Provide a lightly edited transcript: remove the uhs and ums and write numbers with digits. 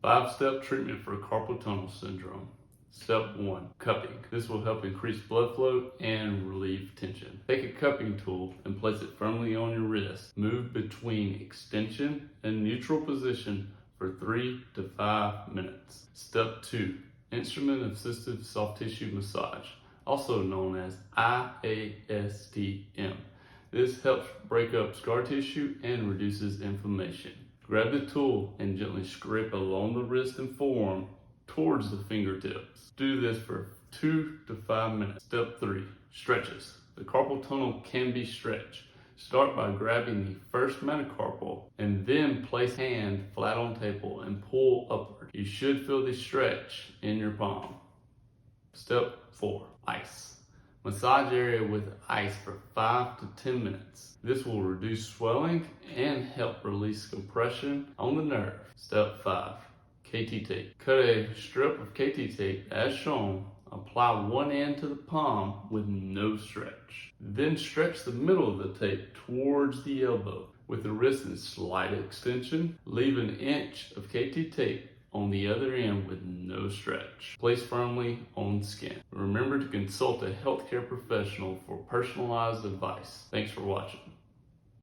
5-step treatment for carpal tunnel syndrome. Step 1, cupping. This will help increase blood flow and relieve tension. Take a cupping tool and place it firmly on your wrist. Move between extension and neutral position for 3 to 5 minutes. Step 2, instrument-assisted soft tissue massage, also known as IASTM. This helps break up scar tissue and reduces inflammation. Grab the tool and gently scrape along the wrist and forearm towards the fingertips. Do this for 2 to 5 minutes. Step 3, stretches. The carpal tunnel can be stretched. Start by grabbing the first metacarpal and then place hand flat on table and pull upward. You should feel the stretch in your palm. Step 4, ice. Massage area with ice for 5 to 10 minutes. This will reduce swelling and help release compression on the nerve. Step 5, KT tape. Cut a strip of KT tape as shown. Apply one end to the palm with no stretch. Then stretch the middle of the tape towards the elbow. With the wrist in slight extension, leave an inch of KT tape on the other end with no stretch. Place firmly on skin. Remember to consult a healthcare professional for personalized advice. Thanks for watching.